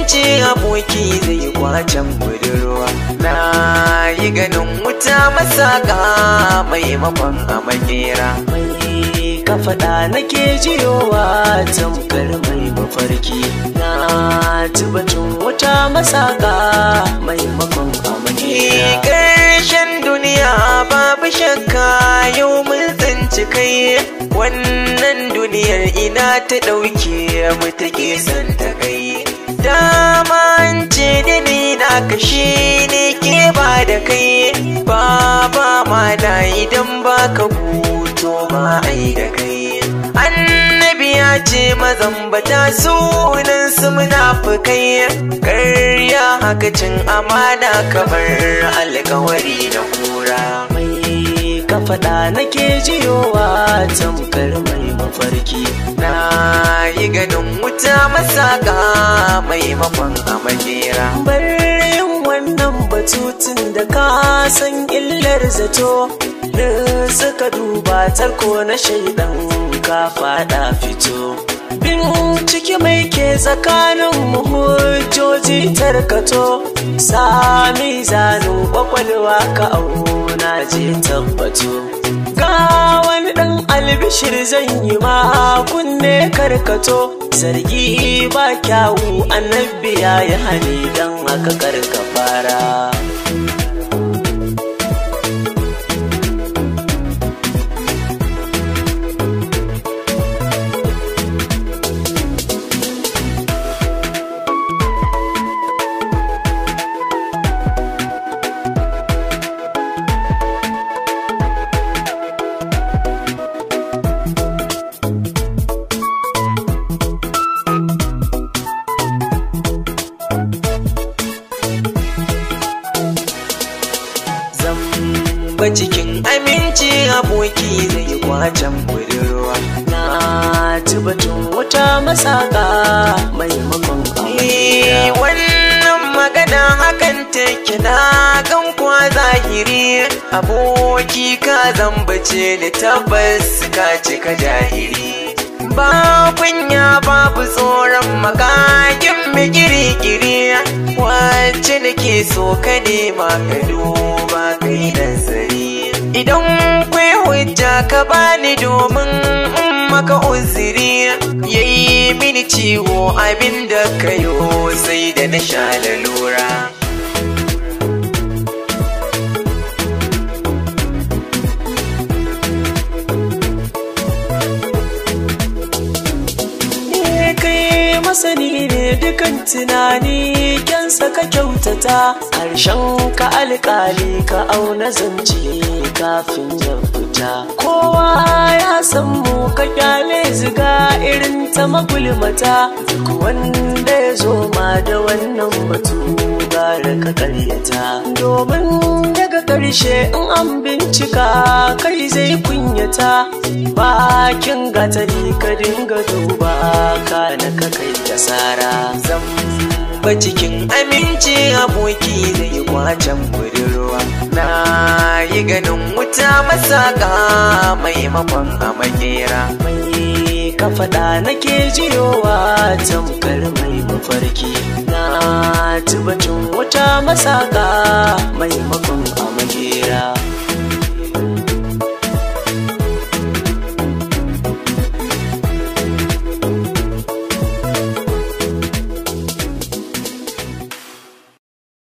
aminci aboki zai kwacen budurwa. Na yi ganin wuta masaka maimakon a makera. Mai ka faɗa nake jiyowa tamkar mai mafarki. Na ji batun wuta masaka maimakon a makera. Ƙarshen duniya babu shakka yau mun tsinci kai. Wannan duniyar ina ta ɗauke mu take son ta kai. Dama an ce da ni na kashe ne ke ba da kai. Baba ma na idan baka hutu ma ai da kai. Annabi ya ce mazambata sunan su munafukai. Karya haka cin amana kamar alkawari da kura. Ka faɗa nake jiyowa tamkar mai mafarki. Na yi ganin wuta masaka maimakon a makera. Barin wannan batutun da ka san illar zato. Da suka duba tarko na shaidan ka faɗa fito. Bincike mai ke tsakanin mu hujjoji tarkato. Sami zanen kwakwalwa ka auna je tabbato. Ga wani ɗan albishir zan yi ma kunne karkato. Zargi ba kyawu annabi ya yi hani don haka karka fara. Ba cikin aminci aboki zai kwacen budurwa. Na ji batun wuta masaka maimakon amarya. Wannan magana hakan take na gan kwa zahiri. Aboki ka zambace da tabbas ka cika jahiri. Ba kunya babu tsoron makakin mai kiri-kiri. Wacce nake so ka nema ka duba kai nazari. Idan kwai hujja ka bani domin in maka uziri. Yayi mini ciwo abinda kayo sai da na sha lalura. Masani ne dukan tunani kyansa ka kyautata. Harshen ka alƙali ka auna zance kafin ya fita. Kowa ya san mu ka kyale ziga irin ta magulmata. Duk wanda ya zo ma da wannan batu gara ka karyata. Domin daga ƙarshe in an bincika kai zai kunyata. Bakin gatari ka dinga duba ka na ka kai tasara. Zamba cikin aminci aboki zai kwacen budurwa. Na yi ganin wuta masaka maimakon a makera. Mai ka faɗa nake jiyowa tamkar mai mafarki. Na ji batun wuta masaka maimakon a makera.